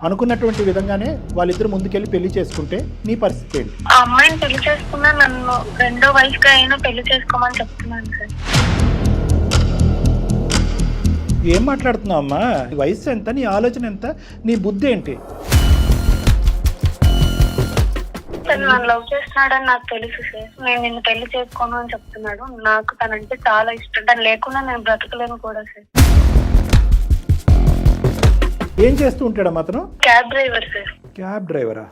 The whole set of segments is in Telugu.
అనుకున్నటువంటి విధంగానే వాళ్ళిద్దరు ముందుకెళ్ళి పెళ్లి చేసుకుంటే నీ పరిస్థితి ఏంటి? ఆ అమ్మాయిని పెళ్లి చేసుకున్నా నన్ను రెండో వయసుగా అయినా పెళ్లి చేసుకోమని చెప్తున్నాను సార్. ఏం మాట్లాడుతున్నావు అమ్మా? వయసు ఎంత, నీ ఆలోచన ఎంత, నీ బుద్ధి ఏంటి? తను నన్ను లవ్ చేస్తున్నాడని నాకు తెలుసు సార్. నేను నిన్ను పెళ్లి చేసుకోను అని చెప్తున్నాడు. నాకు తనంటే చాలా ఇష్టం. తను లేకుండా నేను బ్రతకలేను కూడా సార్. ఏం చేస్తూ ఉంటాడమ్మా అతను? Cab driver sir. క్యాబ్ డ్రైవరా?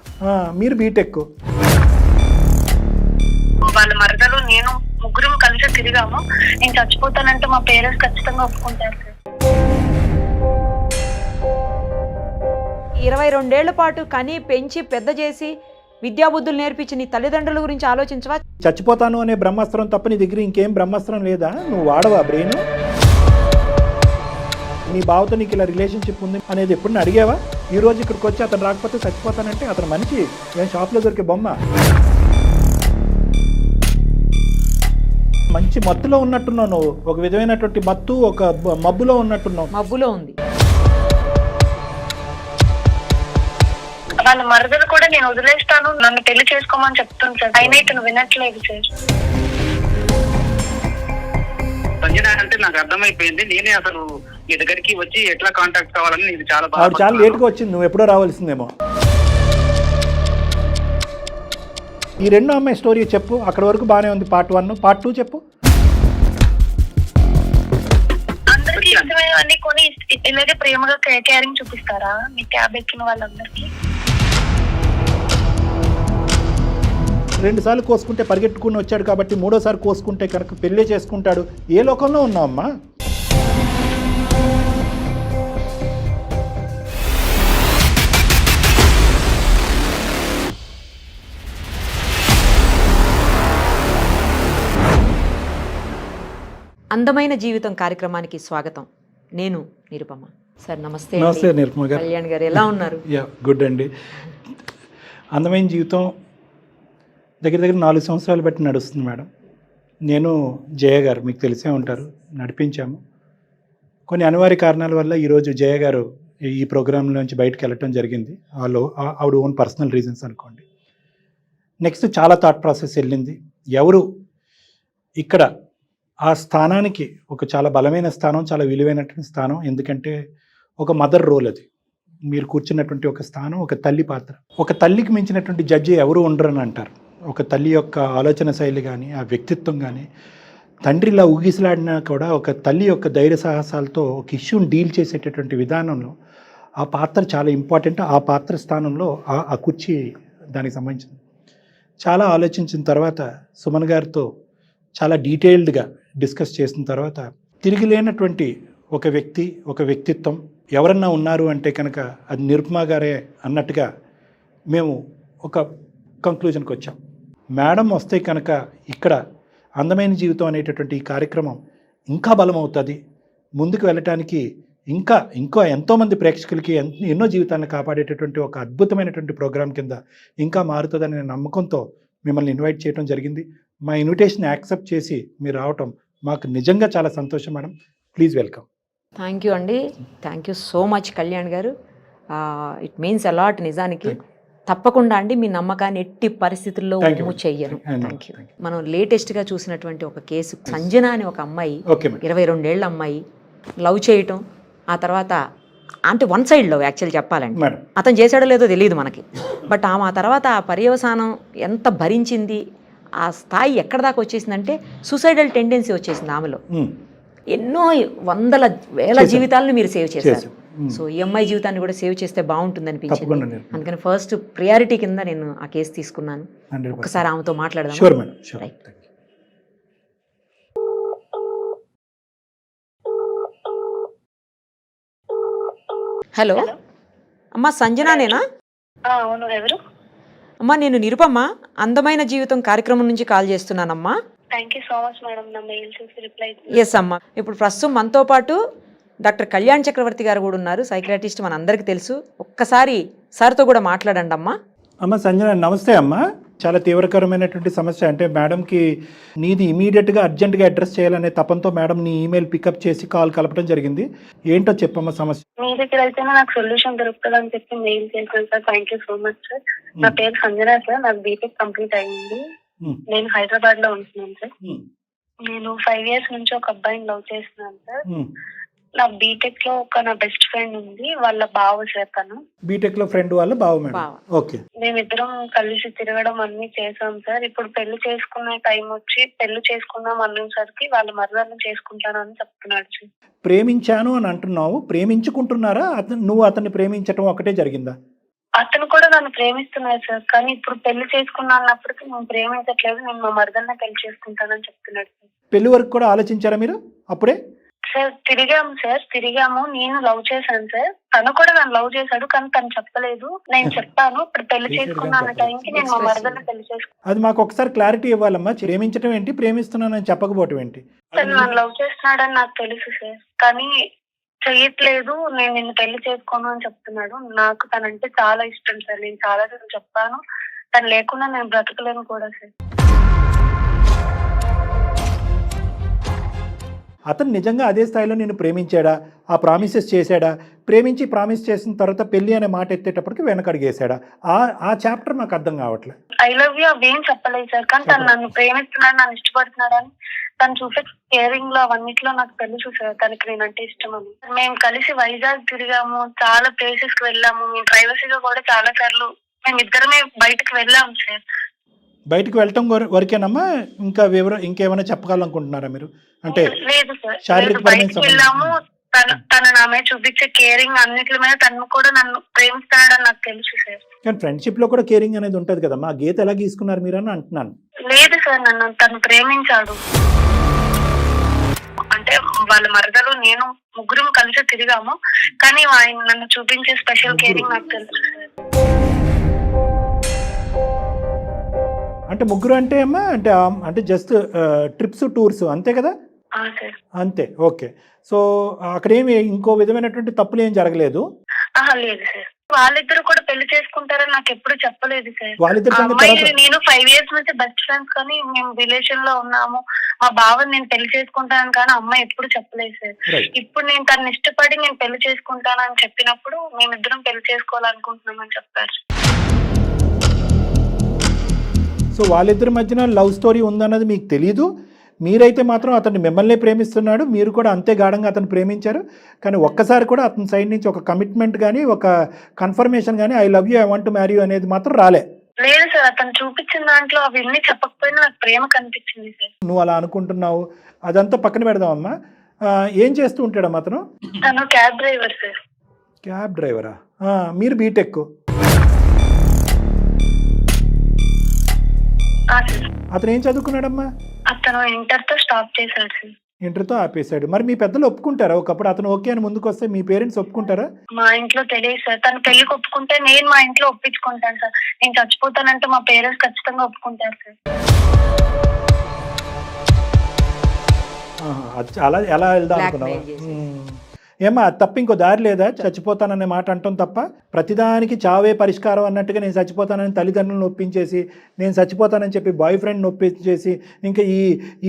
మీరు బీటెక్. వాళ్ళ మరదలు నేను ముగ్గురం కలిసి తిరిగాము. నేను చచ్చిపోతానంటే మా పేరెంట్స్ ఖచ్చితంగా ఒప్పుకుంటారు సార్. 22 ఏళ్ల పాటు కని పెంచి పెద్ద చేసి విద్యాబుద్ధులు నేర్పించి నీ తల్లిదండ్రుల గురించి ఆలోచించవా? చచ్చిపోతాను అనే బ్రహ్మాస్త్రం తప్ప నీ దగ్గర ఇంకేం బ్రహ్మాస్త్రం లేదా? నువ్వు వాడవా బ్రెయిన్? నీ బావతో నీకు ఇలా రిలేషన్షిప్ ఉంది అనేది ఎప్పుడు అడిగావా? ఈ రోజు ఇక్కడికి వచ్చి అతను రాకపోతే చచ్చిపోతానంటే అతను మనిషి ఏం షాప్లో దొరికే బొమ్మ? మంచి మత్తులో ఉన్నట్టున్నావు నువ్వు. ఒక విధమైనటువంటి మత్తు, ఒక మబ్బులో ఉన్నట్టున్నావు. మబ్బులో ఉంది. వాళ్ళ మరదలు కూడా నేను వదిలేస్తాను, నన్ను పెళ్లి చేసుకోమని చెప్తుంది సార్. అయినా ఇతను వినట్లేదు సార్. సంజన అంటే నాకు అర్థమైపోయింది. నేనే అసలు మీ దగ్గరికి వచ్చి ఎట్లా కాంటాక్ట్ కావాలని నేను చాలా ఆవిడ చాలా లేట్గా వచ్చింది, నువ్వు ఎప్పుడో రావాల్సిందేమో. ఈ రెండో అమ్మాయి స్టోరీ చెప్పు. అక్కడ వరకు బాగానే ఉంది. పార్ట్ 1, పార్ట్ 2 చెప్పు. అందరికి ఇష్టమైనవన్నీ కొని ఇలాగే ప్రేమగా కేరింగ్ చూపిస్తారా మీ క్యాబ్ ఎక్కిన వాళ్ళందరికీ? 2 సార్లు కోసుకుంటే పరిగెట్టుకుని వచ్చాడు కాబట్టి 3ఓసారి కోసుకుంటే కనుక పెళ్ళే చేసుకుంటాడు. ఏ లోకంలో ఉన్నావమ్మా? అందమైన జీవితం కార్యక్రమానికి స్వాగతం. నేను నిరుపమ. సార్ నమస్తే. నమస్తే నిరుపమ గారు. కళ్యాణ్ గారు ఎలా ఉన్నారు? గుడ్ అండి. అందమైన జీవితం దగ్గర 4 సంవత్సరాలు బట్టి నడుస్తుంది మేడం. నేను జయ గారు మీకు తెలిసే ఉంటారు, నడిపించాము. కొన్ని అనివార్య కారణాల వల్ల ఈరోజు జయ గారు ఈ ప్రోగ్రాంలోంచి బయటకు వెళ్ళటం జరిగింది. ఆవిడ ఓన్ పర్సనల్ రీజన్స్ అనుకోండి. నెక్స్ట్ చాలా థాట్ ప్రాసెస్ వెళ్ళింది. ఎవరు ఇక్కడ ఆ స్థానానికి ఒక చాలా బలమైన స్థానం, చాలా విలువైనటువంటి స్థానం. ఎందుకంటే ఒక మదర్ రోల్ అది. మీరు కూర్చున్నటువంటి ఒక స్థానం, ఒక తల్లి పాత్ర. ఒక తల్లికి మించినటువంటి జడ్జి ఎవరు ఉండరని అంటారు. ఒక తల్లి యొక్క ఆలోచన శైలి కానీ, ఆ వ్యక్తిత్వం కానీ, తండ్రిలా ఊగిసలాడినా కూడా ఒక తల్లి యొక్క ధైర్య సాహసాలతో ఒక ఇష్యూని డీల్ చేసేటటువంటి విధానంలో ఆ పాత్ర చాలా ఇంపార్టెంట్. ఆ పాత్ర స్థానంలో ఆ కుర్చీ దానికి సంబంధించింది. చాలా ఆలోచించిన తర్వాత సుమన్ గారితో చాలా డీటెయిల్డ్గా డిస్కస్ చేసిన తర్వాత తిరిగి లేనటువంటి ఒక వ్యక్తి, ఒక వ్యక్తిత్వం ఎవరన్నా ఉన్నారు అంటే కనుక అది నిరుపమ గారే అన్నట్టుగా మేము ఒక కంక్లూజన్కి వచ్చాం. మేడం వస్తే కనుక ఇక్కడ అందమైన జీవితం అనేటటువంటి ఈ కార్యక్రమం ఇంకా బలమవుతుంది. ముందుకు వెళ్ళటానికి ఇంకా ఎంతోమంది ప్రేక్షకులకి ఎన్నో జీవితాలను కాపాడేటటువంటి ఒక అద్భుతమైనటువంటి ప్రోగ్రాం కింద ఇంకా మారుతుందనే నమ్మకంతో మిమ్మల్ని ఇన్వైట్ చేయడం జరిగింది. మా ఇన్విటేషన్ యాక్సెప్ట్ చేసి మీరు రావటం మాకు నిజంగా చాలా సంతోషం madam. Please welcome. Thank you అండి. Thank you so much Kalyan గారు. ఇట్ మీన్స్ అలాట్ నిజానికి. తప్పకుండా అండి, మీ నమ్మకాన్ని ఎట్టి పరిస్థితుల్లో మూవ్ చెయ్యను. Thank you. మనం లేటెస్ట్గా చూసినటువంటి ఒక కేసు, సంజన అని ఒక అమ్మాయి, 22 ఏళ్ల అమ్మాయి లవ్ చేయటం, ఆ తర్వాత అంటే వన్ సైడ్ లవ్ యాక్చువల్ చెప్పాలండి. అతను చేశాడో లేదో తెలియదు మనకి. బట్ ఆమె ఆ తర్వాత ఆ పర్యవసానం ఎంత భరించింది, ఆ స్థాయి ఎక్కడ దాకా వచ్చేసిందంటే సూసైడల్ టెండెన్సీ వచ్చేసింది ఆమెలో. ఎన్నో వందల వేల జీవితాలను మీరు సేవ్ చేశారు. సో ఈ అమ్మాయి జీవితాన్ని కూడా సేవ్ చేస్తే బాగుంటుంది అనిపించింది. అందుకని ఫస్ట్ ప్రియారిటీ కింద నేను ఆ కేసు తీసుకున్నాను. ఒకసారి ఆమెతో మాట్లాడదాం. హలో అమ్మా, సంజనానేనా? అవును, ఎవరు? అమ్మా నేను నిరుపమ్మ, అందమైన జీవితం కార్యక్రమం నుంచి కాల్ చేస్తున్నానమ్మా. Thank you so much madam, నా మెయిల్ చూసి రిప్లై. ఎస్ అమ్మా. ఇప్పుడు ప్రస్తుతం మనతో పాటు డాక్టర్ కళ్యాణ్ చక్రవర్తి గారు కూడా ఉన్నారు, సైకియాట్రిస్ట్, మన అందరికీ తెలుసు. ఒక్కసారి సార్తో కూడా మాట్లాడండి అమ్మా. అమ్మ సంజన నమస్తే అమ్మా. చాలా తీవ్రకరమైనటువంటి సమస్య. అంటే మేడంకి నీది ఇమీడియట్గా అర్జెంటుగా అడ్రస్ చేయాలనే తపంతో మేడం నీ ఈమెయిల్ పికప్ చేసి కాల్ కలపడం జరిగింది. ఏంటో చెప్పమ్మా సమస్య. మీ దగ్గర అయితేనే నాకు సొల్యూషన్ దొరుకుతుంది అని చెప్పి మెయిల్ చేశాను sir. Thank you so much sir. నా పేరు సంజన సార్. నాకు బీటెక్ కంప్లీట్ అయ్యింది. నేను హైదరాబాద్ లో ఉంటున్నాను సార్. నేను 5 years నుంచి ఒక అబ్బాయిని లవ్ చేస్తున్నాను సార్. నా బీటెక్ లో నా బెస్ట్ ఫ్రెండ్ ఉంది, వాళ్ళ బావ సార్. తను బీటెక్ లో ఫ్రెండ్ వాళ్ళ బావ మేడం. ఓకే. మేమిద్దరం కలిసి తిరగడం అన్ని చేసాం సార్. ఇప్పుడు పెళ్లి చేసుకునే టైం వచ్చి పెళ్లి చేసుకుందాం అనేసరికి వాళ్ళ మరదలను చేసుకుంటానని చెప్తున్నాడు సార్. ప్రేమించాను అని అంటున్నావు, ప్రేమించుకుంటున్నారా? నువ్వు అతన్ని ప్రేమించడం ఒకటే జరిగిందా? అతను కూడా నన్ను ప్రేమిస్తున్నాడు సార్. కానీ ఇప్పుడు పెళ్లి చేసుకున్నా అన్నప్పటికీ నేను ప్రేమించట్లేదు, నేను మా మరదల్ని పెళ్లి చేసుకుంటానని చెప్తున్నాడు సార్. పెళ్లి వరకు కూడా ఆలోచించారా మీరు అప్పుడే? సార్ తిరిగాము. నేను లవ్ చేశాను సార్. తను కూడా నన్ను లవ్ చేశాడు, కానీ తను చెప్పలేదు. నేను చెప్పాను ఇప్పుడు పెళ్లి చేసుకున్నా అన్న టైంకి నేను మా మరదల్ని పెళ్లి చేసుకున్నాను. అది మాకు ఒకసారి క్లారిటీ ఇవ్వాలమ్మా. ప్రేమించడం ఏంటి, ప్రేమిస్తున్నానని చెప్పకపోవటం ఏంటి? తను నన్ను లవ్ చేస్తున్నాడని నాకు తెలుసు సార్, కానీ చెయ్యట్లేదు. నేను నిన్ను పెళ్లి చేసుకోను అని చెప్తున్నాడు. నాకు తనంటే చాలా ఇష్టం సార్. నేను చాలా చెప్పాను, తను లేకుండా నేను బ్రతకలేను కూడా సార్. అతను నిజంగా అదే స్థాయిలో నేను ప్రేమించాడా, ఆ ప్రామిసెస్ చేశాడా, ప్రేమించి ప్రామిస్ చేసిన తర్వాత పెళ్లి అనే మాట ఎత్తేటప్పటికి వెనకడిగేశాడా? ఆ చాప్టర్ నాకు అర్థం కావట్లేదు. ఐ లవ్ యూ అవేం చెప్పలేదు సార్, కానీ తను నన్ను ప్రేమిస్తున్నాడు, నన్ను ఇష్టపడుతున్నాడు అని తను చూసే కేరింగ్ లో అవన్నిట్లో నాకు తెలుసు సార్ తనకి నేనంటే ఇష్టం అని. మేము కలిసి వైజాగ్ తిరిగాము, చాలా ప్లేసెస్ కి వెళ్ళాము. మేము ప్రైవసీగా కూడా చాలా సార్లు మేమిద్దరమే బయటకు వెళ్ళాము సార్. బయటకు వెళ్ళటం వరకేనమ్మా? ఇంకా ఇంకేమైనా చెప్పగలనుకుంటున్నారా మీరు? అంటే లేదు సార్, బయటకు వెళ్ళాము. తన నా మీద చూపించే కేరింగ్ అన్నిటి మీద తను కూడా నన్ను ప్రేమిస్తున్నాడని నాకు తెలుసు సార్. కానీ ఫ్రెండ్షిప్ లో కూడా కేరింగ్ అనేది ఉంటది కదమ్మా. ఆ గీత ఎలా గీసుకున్నారు మీరు అని అంటున్నాను. లేదు సార్, తను ప్రేమించాడు. అంటే వాళ్ళ మరదలు నేను ముగ్గురం కలిసి తిరిగాము, కానీ ఆయన నన్ను చూపించే స్పెషల్ కేరింగ్ నాకు తెలుసు సార్. అంటే ముగ్గురు అంటే అమ్మా అంటే జస్ట్ ట్రిప్స్ టూర్స్ అంతే కదా? అంతే. ఓకే. సో అక్కడేమి ఇంకో విధమైనటువంటి తప్పులు ఏం జరగలేదు? లేదు సార్. వాళ్ళిద్దరు కూడా పెళ్లి చేసుకుంటారని నాకు ఎప్పుడు చెప్పలేదు సార్. నేను 5 years నుంచి బెస్ట్ ఫ్రెండ్స్, కానీ మేము రిలేషన్ లో ఉన్నాము. మా బావని నేను పెళ్లి చేసుకుంటాను కానీ అమ్మాయి ఎప్పుడు చెప్పలేదు సార్. ఇప్పుడు నేను తనని ఇష్టపడి నేను పెళ్లి చేసుకుంటానని చెప్పినప్పుడు మేమిద్దరం పెళ్లి చేసుకోవాలనుకుంటున్నామని చెప్పారు. సో వాళ్ళిద్దరి మధ్యన లవ్ స్టోరీ ఉందన్నది మీకు తెలీదు. మీరైతే మాత్రం అతన్ని మిమ్మల్ని ప్రేమిస్తున్నాడు, మీరు కూడా అంతే గాఢంగా అతను ప్రేమించారు. కానీ ఒక్కసారి కూడా అతని సైడ్ నుంచి ఒక కమిట్మెంట్ కానీ ఒక కన్ఫర్మేషన్ కానీ I love you, I want to marry you అనేది మాత్రం రాలే. లేదు సార్, అతను చూపించిన దాంట్లో అవన్నీ చెప్పకపోయినా నాకు ప్రేమ కనిపించింది సార్. నువ్వు అలా అనుకుంటున్నావు, అదంతా పక్కన పెడదామమ్మా. ఏం చేస్తూ ఉంటాడమ్మా అతను? తను క్యాబ్ డ్రైవర్ సార్. క్యాబ్ డ్రైవరా? మీరు బీటెక్. అతను ఏం చదువుకున్నాడమ్మా? అతను ఇంటర్ తో స్టాప్ చేశాడు సార్. ఇంటర్తో ఆపేశాడు. మరి మీ పెద్దలు ఒప్పుకుంటారా? ఒకప్పుడు అతను ఓకే అని ముందుకు వస్తే మీ పేరెంట్స్ ఒప్పుకుంటారా? మా ఇంట్లో తెలియదు సార్. తను పెళ్లికి ఒప్పుకుంటే నేను మా ఇంట్లో ఒప్పించుకుంటాను సార్. నేను చచ్చిపోతానంటే మా పేరెంట్స్ ఖచ్చితంగా ఒప్పుకుంటారు సార్. అలా ఎలా వెళ్దాం అనుకున్నావా? ఏమా తప్ప ఇంకో దారి లేదా? చచ్చిపోతాననే మాట అంటాం తప్ప ప్రతిదానికి చావే పరిష్కారం అన్నట్టుగా నేను చచ్చిపోతానని తల్లిదండ్రులను ఒప్పించేసి, నేను చచ్చిపోతానని చెప్పి బాయ్ ఫ్రెండ్ని ఒప్పించేసి, ఇంకా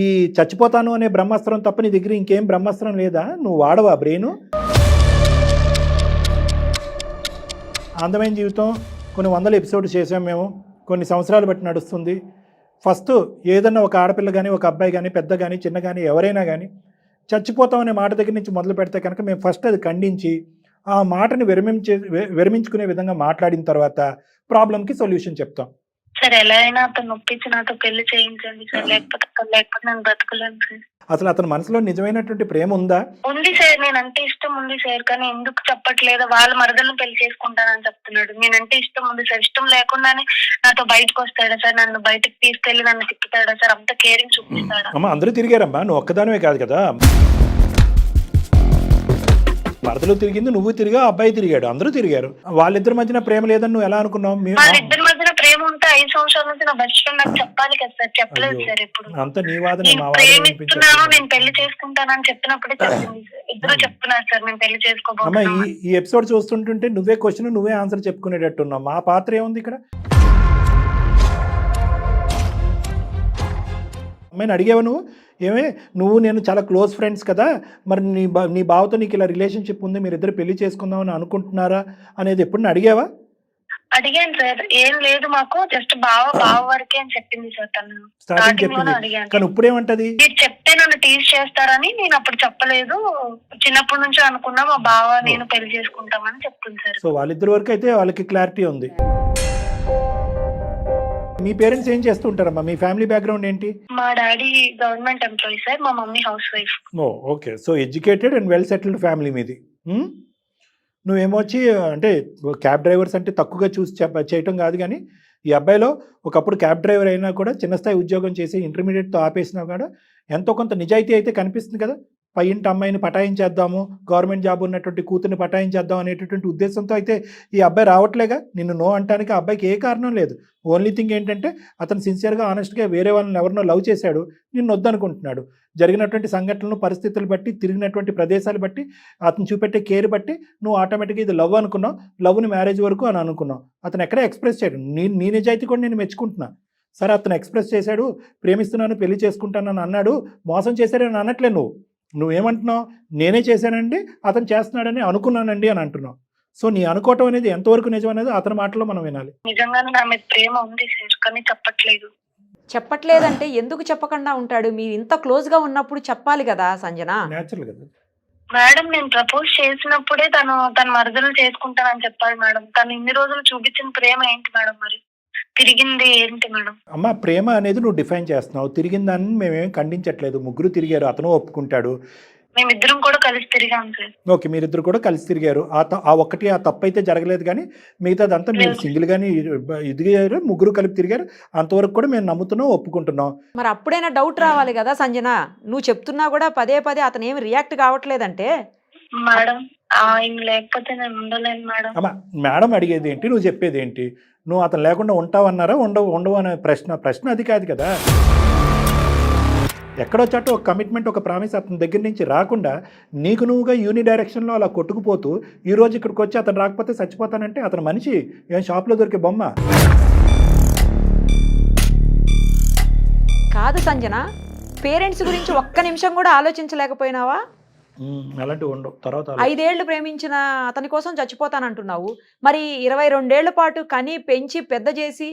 ఈ చచ్చిపోతాను అనే బ్రహ్మాస్త్రం తప్ప నీ దగ్గర ఇంకేం బ్రహ్మాస్త్రం లేదా? నువ్వు వాడవా బ్రెయిన్? అందమైన జీవితం కొన్ని 100 ఎపిసోడ్స్ చేసాం మేము. కొన్ని సంవత్సరాలు బట్టి నడుస్తుంది. ఫస్ట్ ఏదన్నా ఒక ఆడపిల్ల కానీ, ఒక అబ్బాయి కానీ, పెద్ద కానీ, చిన్న కానీ, ఎవరైనా కానీ చచ్చిపోతామనే మాట దగ్గర నుంచి మొదలు పెడితే కనుక మేము ఫస్ట్ అది ఖండించి ఆ మాటని విరమించుకునే విధంగా మాట్లాడిన తర్వాత ప్రాబ్లంకి సొల్యూషన్ చెప్తాం. సరే, ఎలా అయినా అతను ఒప్పించి నాతో పెళ్లి చేయించండి సార్, లేకపోతే నేను బ్రతకలేను సార్. అసలు అతని మనసులో నిజమైనటువంటి ప్రేమ ఉందా? ఉంది సార్, నేనంటే ఇష్టం ఉంది సార్, కానీ ఎందుకు చెప్పట్లేదు? వాళ్ళ మరదలను పెళ్లి చేసుకుంటానని చెప్తున్నాడు. నేనంటే ఇష్టం ఉంది సార్. ఇష్టం లేకుండానే నాతో బయటకు వస్తాడా సార్? నన్ను బయటకు తీసుకెళ్లి నన్ను తిప్పుతాడా సార్? అంత కేరింగ్ చూపిస్తాడా? అమ్మా అందరూ తిరిగారమ్మా, నువ్వు ఒక్కదానివే కాదు కదా. మరదలు తిరిగింది, నువ్వు తిరిగా, అబ్బాయి తిరిగాడు, అందరూ తిరిగారు. వాళ్ళిద్దరి మధ్యన ప్రేమ లేదని నువ్వు ఎలా అనుకున్నావు? వాళ్ళిద్దరి మధ్యన ప్రేమ ఉంటే 5 సంవత్సరాల నుంచి నా బెస్ట్ ఫ్రెండ్ నాకు చెప్పాలి కదా సార్. చెప్పలేదు సార్. ఇప్పుడు అంత నీ వాదన. ప్రేమిస్తున్నాను, నేను పెళ్లి చేసుకుంటానని చెప్పినప్పుడే చెప్పింది సార్. ఇద్దరు చెప్తున్నారు సార్ నేను పెళ్లి చేసుకోబోతున్నాను. అమ్మా ఈ ఎపిసోడ్ చూస్తుంటుంటే నువ్వే క్వశ్చన్ నువ్వే ఆన్సర్ చెప్పుకునేటట్టున్నావు. మా పాత్ర ఏముంది ఇక్కడ? అమ్మాయిని అడిగావు నువ్వు? ఏమే నువ్వు నేను చాలా క్లోజ్ ఫ్రెండ్స్ కదా, మరి నీ బావతో నీకు ఇలా రిలేషన్షిప్ ఉంది, మీరిద్దరు పెళ్లి చేసుకుందామని అనుకుంటున్నారా అనేది ఎప్పుడు అడిగావా? అడిగాను సార్, ఏం లేదు మాకు జస్ట్ బావ వరకే అని చెప్పింది సార్ తను. స్టార్టింగ్ చెప్పింది, కానీ ఇప్పుడేమంటది? మీరు చెప్తే నన్ను టీజ్ చేస్తారని నేను అప్పుడు చెప్పలేదు, చిన్నప్పటి నుంచి అనుకున్నా మా బావ నేను పెళ్లి చేసుకుంటామని చెప్తుంది సార్. సో వాళ్ళిద్దరి వరకు అయితే వాళ్ళకి క్లారిటీ ఉంది. మీ పేరెంట్స్ ఏం చేస్తూ ఉంటారమ్మా? మీ ఫ్యామిలీ బ్యాక్గ్రౌండ్ ఏంటి? మా డాడీ గవర్నమెంట్ ఎంప్లాయీ సార్, మా mummy house wife. Okay, so educated and well settled family మీది. నువ్వేమొచ్చి అంటే క్యాబ్ డ్రైవర్స్ అంటే తక్కువగా చూసి చేయటం కాదు, కానీ ఈ అబ్బాయిలో ఒకప్పుడు క్యాబ్ డ్రైవర్ అయినా కూడా చిన్న స్థాయి ఉద్యోగం చేసి ఇంటర్మీడియట్తో ఆపేసినా కూడా ఎంతో కొంత నిజాయితీ అయితే కనిపిస్తుంది కదా. పై ఇంటి అమ్మాయిని పటాయించేద్దాము, గవర్నమెంట్ జాబ్ ఉన్నటువంటి కూతుర్ని పటాయించేద్దాం అనేటటువంటి ఉద్దేశంతో అయితే ఈ అబ్బాయి రావట్లేగా. నిన్ను నో అంటానికి ఆ అబ్బాయికి ఏ కారణం లేదు. ఓన్లీ థింగ్ ఏంటంటే అతను సిన్సియర్గా ఆనెస్ట్గా వేరే వాళ్ళని ఎవరినో లవ్ చేశాడు, నిన్ను వద్దనుకుంటున్నాడు. జరిగినటువంటి సంఘటనలు, పరిస్థితులు బట్టి, తిరిగినటువంటి ప్రదేశాలు బట్టి, అతను చూపెట్టే కేర్ బట్టి నువ్వు ఆటోమేటిక్గా ఇది లవ్ అనుకున్నావు. లవ్ని మ్యారేజ్ వరకు అని అనుకున్నావు. అతను ఎక్కడే ఎక్స్ప్రెస్ చేయడు. నీ నిజాయితీ కూడా నేను మెచ్చుకుంటున్నా. సరే, అతను ఎక్స్ప్రెస్ చేశాడు, ప్రేమిస్తున్నాను, పెళ్లి చేసుకుంటానని అన్నాడు, మోసం చేశాడని అనట్లే. నువ్వేమంటున్నావు? నేనే చేశానండి, అతను చేస్తున్నాడని అనుకున్నానండి అని అంటున్నావు. సో నీ అనుకోవటం అనేది ఎంతవరకు నిజం అనేది అతని మాటలో మనం వినాలి. నిజంగానే నా మీద ప్రేమ ఉంది సార్, కానీ చెప్పట్లేదంటే ఎందుకు చెప్పకుండా ఉంటాడు? మీరు ఇంత క్లోజ్ గా ఉన్నప్పుడు చెప్పాలి కదా సంజన. నేచురల్ కదా మేడం. నేను ప్రపోజ్ చేసినప్పుడే తన మరదలు చేసుకుంటానని చెప్పాలి మేడం. తను ఇన్ని రోజులు చూపించిన ప్రేమ ఏంటి మేడం? మరి తిరిగింది ఏంటి మేడం? అమ్మ, ప్రేమ అనేది నువ్వు డిఫైన్ చేస్తున్నావు. తిరిగిందాన్ని మేమేం ఖండించట్లేదు. ముగ్గురు తిరిగారు, అతను ఒప్పుకుంటాడు. మేమిద్దరం కూడా కలిసి తిరిగాం సార్. ఓకే, మీరిద్దరు కూడా కలిసి తిరిగారు. ఆ తప్పు అయితే జరగలేదు, కానీ మిగతాదంతా మీరు సింగిల్ గానీ ఎదిగారు, ముగ్గురు కలిపి తిరిగారు. అంతవరకు కూడా మేము నమ్ముతున్నాం, ఒప్పుకుంటున్నాం. మరి అప్పుడైనా డౌట్ రావాలి కదా సంజన. నువ్వు చెప్తున్నా కూడా పదే అతను ఏమి రియాక్ట్ కావట్లేదంటే మేడం ఆయన లేకపోతే నేను ఉండలేను మేడం. అమ్మా, మేడం అడిగేది ఏంటి, నువ్వు చెప్పేది ఏంటి? నువ్వు అతను లేకుండా ఉంటావన్నారా, ఉండవు అనే ప్రశ్న అది కాదు కదా. ఎక్కడో చోట ఒక కమిట్మెంట్, ఒక ప్రామిస్ అతని దగ్గర నుంచి రాకుండా నీకు నువ్వుగా యూని డైరెక్షన్లో అలా కొట్టుకుపోతూ ఈరోజు ఇక్కడికి వచ్చి అతను రాకపోతే చచ్చిపోతానంటే అతను మనిషి ఏం షాప్లో దొరికే బొమ్మ కాదు సంజన. పేరెంట్స్ గురించి ఒక్క నిమిషం కూడా ఆలోచించలేకపోయినావా? అలాంటివి ఉండవు. తర్వాత 5 ఏళ్లు ప్రేమించిన అతని కోసం చచ్చిపోతానంటున్నావు. మరి 22 ఏళ్ల పాటు కని పెంచి పెద్ద చేసి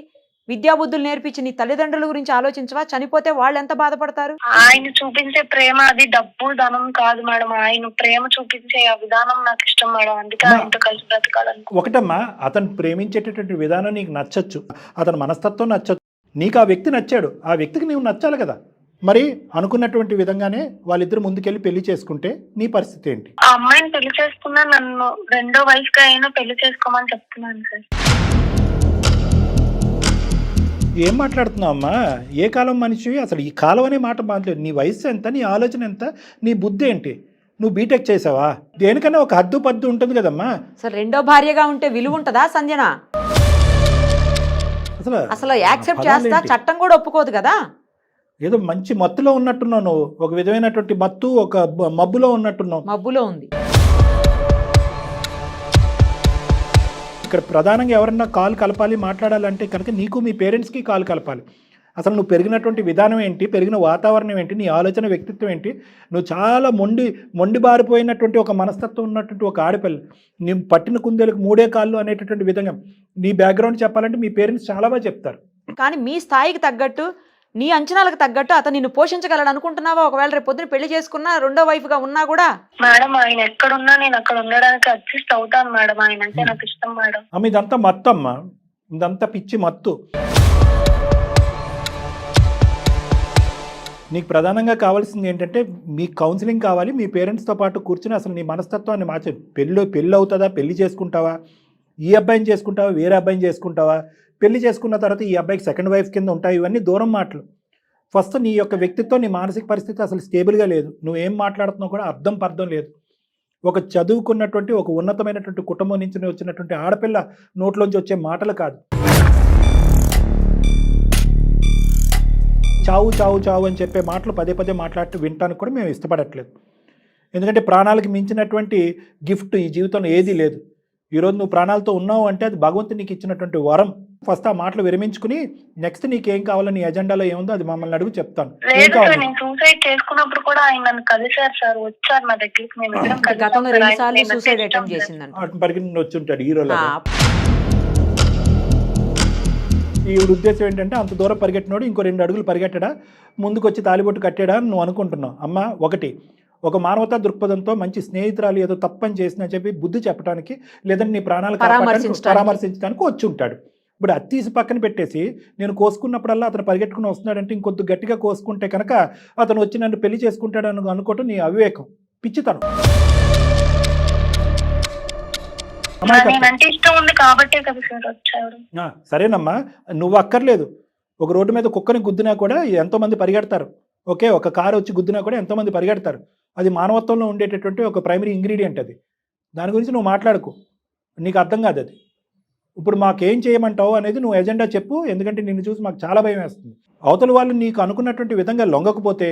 విద్యాబుద్ధులు నేర్పించి నీ తల్లిదండ్రుల గురించి ఆలోచించవా? చనిపోతే వాళ్ళు ఎంత బాధపడతారు? ఆయన చూపించే ప్రేమ అది డబ్బు ధనం కాదు మేడం. ఆయన ప్రేమ చూపించే ఆ విధానం నాకు ఇష్టం మేడం. అందుకే ఆయనతో కలిసి బ్రతకాలని. ఒకటమ్మా, అతను ప్రేమించేటటువంటి విధానం నీకు నచ్చచ్చు, అతని మనస్తత్వం నచ్చచ్చు, నీకు ఆ వ్యక్తి నచ్చాడు, ఆ వ్యక్తికి నీవు నచ్చాలి కదా. మరి అనుకున్నటువంటి విధంగానే వాళ్ళిద్దరు ముందుకెళ్ళి పెళ్లి చేసుకుంటే నీ పరిస్థితి ఏంటి? ఆ అమ్మాయిని పెళ్లి చేసుకున్నా నన్ను రెండో వైఫ్ గా అయినా పెళ్లి చేసుకోమని చెప్తున్నాను సార్. ఏం మాట్లాడుతున్నావు అమ్మా? ఏ కాలం మనిషి అసలు? ఈ కాలం అనే మాట మాట్లాడు. నీ వయసు ఎంత, నీ ఆలోచన ఎంత, నీ బుద్ధి ఏంటి? నువ్వు బీటెక్ చేసావా? దేనికన్నా ఒక హద్దు పద్దు ఉంటుంది కదమ్మా. అసలు రెండో భార్యగా ఉంటే విలువ ఉంటుందా సంజన? అసలు యాక్సెప్ట్ చేస్తా, చట్టం కూడా ఒప్పుకోదు కదా. ఏదో మంచి మత్తులో ఉన్నట్టున్నావు నువ్వు, ఒక విధమైనటువంటి మత్తు, ఒక మబ్బులో ఉన్నట్టున్నావు. మబ్బులో ఉంది. ఇక్కడ ప్రధానంగా ఎవరన్నా కాల్ కలపాలి, మాట్లాడాలంటే కనుక నీకు మీ పేరెంట్స్కి కాల్ కలపాలి. అసలు నువ్వు పెరిగినటువంటి విధానం ఏంటి, పెరిగిన వాతావరణం ఏంటి, నీ ఆలోచన, వ్యక్తిత్వం ఏంటి? నువ్వు చాలా మొండి బారిపోయినటువంటి ఒక మనస్తత్వం ఉన్నటువంటి ఒక ఆడపిల్ల. నీ పట్టిన కుందేలకు 3 కాళ్ళు అనేటటువంటి విధంగా నీ బ్యాక్గ్రౌండ్ చెప్పాలంటే మీ పేరెంట్స్ చాలా బాగా చెప్తారు. కానీ మీ స్థాయికి తగ్గట్టు, నీ అంచనాలకు తగ్గట్టు అతను నిన్ను పోషించగలడు అనుకుంటున్నావా? ఒకవేళ రేపు పొద్దున పెళ్లి చేసుకున్నా, రెండో వైఫ్ గా ఉన్నా కూడా మేడం ఆయన ఎక్కడున్నా నేను అక్కడ ఉండడానికి అడ్జస్ట్ అవుతాను మేడం. ఆయన అంటే నాకు ఇష్టం మేడం. ఇదంతా మత్తు అమ్మా, ఇదంతా పిచ్చి మత్తు. నీకు ప్రధానంగా కావాల్సింది ఏంటంటే మీ కౌన్సిలింగ్ కావాలి. మీ పేరెంట్స్తో పాటు కూర్చుని అసలు నీ మనస్తత్వాన్ని మార్చు. పెళ్ళి అవుతుందా, పెళ్లి చేసుకుంటావా, ఈ అబ్బాయిని చేసుకుంటావా, వేరే అబ్బాయిని చేసుకుంటావా, పెళ్లి చేసుకున్న తర్వాత ఈ అబ్బాయికి సెకండ్ వైఫ్ కింద ఉంటాయి, ఇవన్నీ దూరం మాటలు. ఫస్ట్ నీ యొక్క వ్యక్తిత్వం, నీ మానసిక పరిస్థితి అసలు స్టేబుల్గా లేదు. నువ్వేం మాట్లాడుతున్నావు కూడా అర్థం లేదు. ఒక చదువుకున్నటువంటి, ఒక ఉన్నతమైనటువంటి కుటుంబం నుంచి వచ్చినటువంటి ఆడపిల్ల నోట్లోంచి వచ్చే మాటలు కాదు. చావు అని చెప్పే మాటలు పదే మాట్లాడుతూ వినటానికి కూడా మేము ఇష్టపడట్లేదు. ఎందుకంటే ప్రాణాలకు మించినటువంటి గిఫ్ట్ ఈ జీవితంలో ఏదీ లేదు. ఈరోజు నువ్వు ప్రాణాలతో ఉన్నావు అంటే అది భగవంతుడు నీకు ఇచ్చినటువంటి వరం. ఫస్ట్ ఆ మాటలు విరమించుకుని నెక్స్ట్ నీకేం కావాలో నీ ఎజెండాలో ఏముందో అది మమ్మల్ని అడుగు, చెప్తాను. లేదు సార్, నేను సూసైడ్ చేసుకున్నప్పుడు కూడా ఆయన నన్ను కలిసారు సార్, వచ్చారు నా దగ్గరికి. మేము ఇద్దరం గతంలో 2 సార్లు సూసైడ్ అటెంప్ట్ చేసిందంట. పరిగణన వచ్చి ఉంటాడు హీరోలో. ఈవిడ ఉద్దేశం ఏంటంటే అంత దూరం పరిగెట్టినోడు ఇంకో 2 అడుగులు పరిగెట్టడా, ముందుకు వచ్చి తాలిబొట్టు కట్టాడా అని నువ్వు అనుకుంటున్నావు. అమ్మ, ఒక మానవతా దృక్పథంతో మంచి స్నేహితురాలు ఏదో తప్పని చేసినా చెప్పి బుద్ధి చెప్పడానికి, లేదంటే నీ ప్రాణాలు పరామర్శించడానికి వచ్చి ఉంటాడు. ఇప్పుడు అది తీసి పక్కన పెట్టేసి నేను కోసుకున్నప్పుడల్లా అతను పరిగెట్టుకుని వస్తున్నాడంటే ఇంకొద్ది గట్టిగా కోసుకుంటే కనుక అతను వచ్చి నన్ను పెళ్లి చేసుకుంటాడని అనుకోవటం నీ అవివేకం, పిచ్చితనం. సరేనమ్మా, నువ్వు అక్కర్లేదు. ఒక రోడ్డు మీద కుక్కని గుద్దినా కూడా ఎంతోమంది పరిగెడతారు. ఓకే, ఒక కారు వచ్చి గుద్దినా కూడా ఎంతోమంది పరిగెడతారు. అది మానవత్వంలో ఉండేటటువంటి ఒక ప్రైమరీ ఇంగ్రీడియంట్. అది దాని గురించి నువ్వు మాట్లాడుకో, నీకు అర్థం కాదు అది. ఇప్పుడు మాకేం చేయమంటావు అనేది నువ్వు ఎజెండా చెప్పు, ఎందుకంటే నిన్ను చూసి మాకు చాలా భయం వేస్తుంది. అవతల వాళ్ళు నీకు అనుకున్నటువంటి విధంగా లొంగకపోతే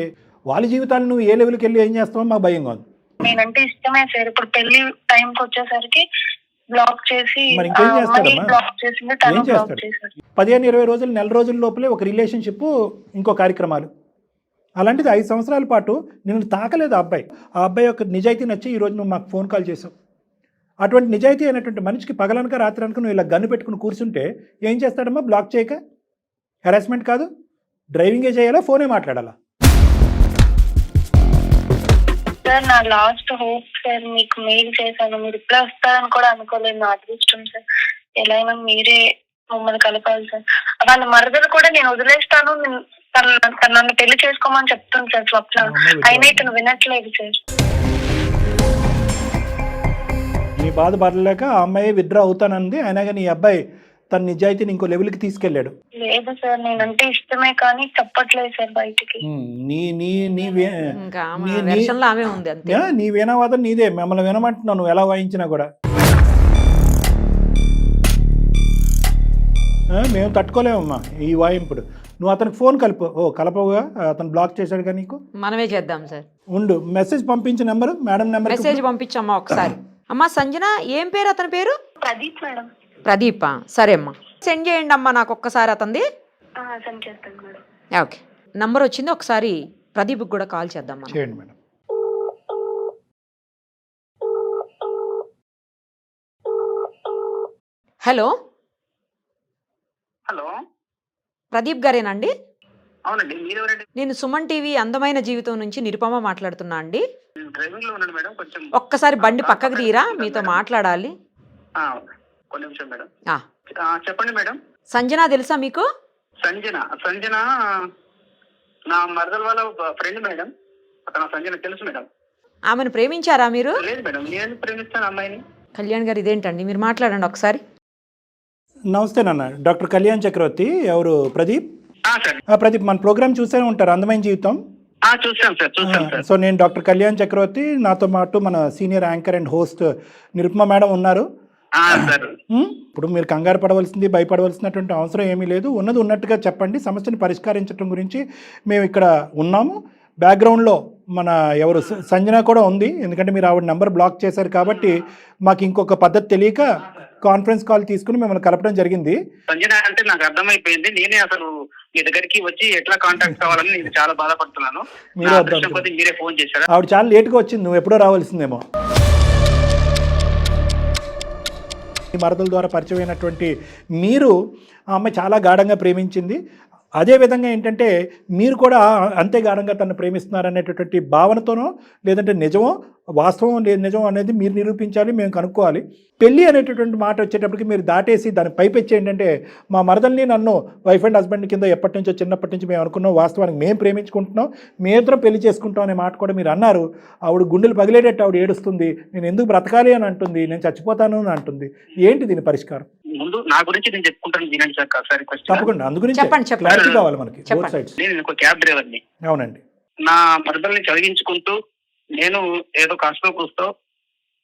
వాళ్ళ జీవితాలు నువ్వు ఏ లెవెల్కి వెళ్ళి ఏం చేస్తావో మాకు భయంగా ఉంది. నేనంటే ఇష్టమే సార్. ఇప్పుడు పెళ్లి టైంకి వచ్చేసరికి బ్లాక్ చేసి మరి ఇంకేం చేస్తాడమ్మా? ఏం చేస్తాడు? 15-20 రోజులు, నెల రోజుల లోపలే ఒక రిలేషన్షిప్, ఇంకో కార్యక్రమాలు. అలాంటిది 5 సంవత్సరాల పాటు నిన్ను తాకలేదు ఆ అబ్బాయి యొక్క నిజాయితీ నచ్చి ఈరోజు నువ్వు మాకు ఫోన్ కాల్ చేసావు. అటువంటి నిజాయితీ అయినటువంటి మనిషికి పగలనక రాత్రి అనక నువ్వు ఇలా గన్ను పెట్టుకుని కూర్చుంటే ఏం చేస్తాడమ్మా? బ్లాక్ చేయక హెరాస్మెంట్ కాదు, డ్రైవింగే చేయాలా, ఫోనే మాట్లాడాలా? సార్, నా లాస్ట్ హోప్ సార్, మీకు మెయిల్ చేశాను, మీరు రిప్లై వస్తారని కూడా అనుకోలేదు. నా అదృష్టం సార్, ఎలా అయినా మీరే మమ్మల్ని కలపాలి సార్. వాళ్ళ మరదలు కూడా నేను వదిలేస్తాను, నన్ను పెళ్లి చేసుకోమని చెప్తుంది సార్ స్వప్న, అయినా ఇతను వినట్లేదు సార్. నీ బాధ పడలేక ఆ అమ్మాయి విత్డ్రా అవుతానంది, అయినా కానీ ఈ అబ్బాయి తన నిజాయితీని ఇంకో లెవెల్కి తీసుకెళ్ళాడు. లేదు సార్, నేనంటే ఇష్టమే కానీ చెప్పట్లేదు సార్ బయటికి. నీ వీణావాదం నీదే, మిమ్మల్ని వినమంటున్నావు నువ్వు ఎలా వాయించినా కూడా. మేము తట్టుకోలేమమ్మా ఈ వాయింపుడు. నువ్వు అతనికి ఫోన్ కలపవుగా, అతను బ్లాక్ చేశాడు కానీ నీకు. మనమే చేద్దాం సార్. ఉండు, మెసేజ్ పంపించే నెంబరు మేడం నెంబర్. మెసేజ్ పంపించమ్మా ఒకసారి. అమ్మా సంజన, ఏం పేరు అతని పేరు? ప్రదీప్ మేడం. ప్రదీపా? సరే అమ్మా, సెండ్ చేయండి అమ్మా నాకు ఒక్కసారి అతనిది. సెండ్ చేస్తాను మేడం. ఓకే, నంబర్ వచ్చింది, ఒకసారి ప్రదీప్కి కూడా కాల్ చేద్దాం. చేయండి మేడం. హలో హలో, ప్రదీప్ గారేనండి? అవునండి, మీరెవరండి? నేను సుమన్ టీవీ అందమైన జీవితం నుంచి నిరుపమ మాట్లాడుతున్నా అండి. డ్రైవింగ్ లో ఉన్నాను మేడం, కొంచెం ఒక్కసారి బండి పక్కకు తీరా, మీతో మాట్లాడాలి. కొన్ని నిమిషం మేడం. చెప్పండి మేడం. సంజన తెలుసా మీకు? సంజన నా మరదల వాళ్ళ ఫ్రెండ్ మేడం. అతను సంజన తెలుసు మేడం. ఆమెను ప్రేమించారా మీరు? లేదు మేడం, నేను ప్రేమిస్తాను అమ్మాయిని. కళ్యాణ్ గారు, ఇదేంటండి, మీరు మాట్లాడండి ఒకసారి. నమస్తే నాన్న, డాక్టర్ కళ్యాణ్ చక్రవర్తి. ఎవరు? ప్రదీప్. ప్రదీప్, మన ప్రోగ్రామ్ చూసే ఉంటారు, అందమైన జీవితం. చూసాం సార్. సో నేను డాక్టర్ కళ్యాణ్ చక్రవర్తి, నాతో పాటు మన senior anchor and host Nirupama madam ఉన్నారు. ఇప్పుడు మీరు కంగారు పడవలసింది, భయపడవలసినటువంటి అవసరం ఏమీ లేదు. ఉన్నది ఉన్నట్టుగా చెప్పండి, సమస్యను పరిష్కరించడం గురించి మేము ఇక్కడ ఉన్నాము. బ్యాక్గ్రౌండ్లో మన ఎవరు సంజన కూడా ఉంది, ఎందుకంటే మీరు ఆవిడ నెంబర్ బ్లాక్ చేశారు కాబట్టి మాకు ఇంకొక పద్ధతి తెలియక కాన్ఫరెన్స్ కాల్ తీసుకుని మిమ్మల్ని కలపడం జరిగింది. సంజన అంటే నాకు అర్థమైపోయింది. నేనే అసలు మీ దగ్గరికి వచ్చి ఎట్లా కాంటాక్ట్ కావాలని నేను చాలా బాధపడుతున్నాను. మీరే ఫోన్ చేశారు. ఆవిడ చాలా లేట్గా వచ్చింది, నువ్వు ఎప్పుడో రావాల్సిందేమో. ఈ మరదల ద్వారా పరిచయం అయినటువంటి మీరు ఆ అమ్మాయి చాలా గాఢంగా ప్రేమించింది. అదేవిధంగా ఏంటంటే మీరు కూడా అంతే గాఢంగా తను ప్రేమిస్తున్నారనేటటువంటి భావనతోనో, లేదంటే నిజమో వాస్తవం లేదు నిజం అనేది మీరు నిరూపించాలి, మేము కనుక్కోవాలి. పెళ్ళి అనేటటువంటి మాట వచ్చేటప్పటికి మీరు దాటేసి దాని పైపెచ్చి ఏంటంటే మా మరదల్ని నన్ను వైఫ్ అండ్ హస్బెండ్ కింద ఎప్పటి నుంచో చిన్నప్పటి నుంచి మేము అనుకున్నాం, వాస్తవానికి మేము ప్రేమించుకుంటున్నాం, మేమిద్దరం పెళ్లి చేసుకుంటాం అనే మాట కూడా మీరు అన్నారు. ఆవిడ గుండెలు పగిలేటట్టు ఆవిడ ఏడుస్తుంది, నేను ఎందుకు బ్రతకాలి అని అంటుంది, నేను చచ్చిపోతాను అని అంటుంది. ఏంటి దీని పరిష్కారం? ముందు నా గురించి నేను చెప్పుకుంటాను వినండి సార్. తప్పకుండా, అందు గురించి క్లారిటీ కావాలి మనకి. నేను ఒక క్యాబ్ డ్రైవర్ని. అవునండి. నా మరదల్ని చదివించుకుంటూ నేను ఏదో కష్టం కూస్తూ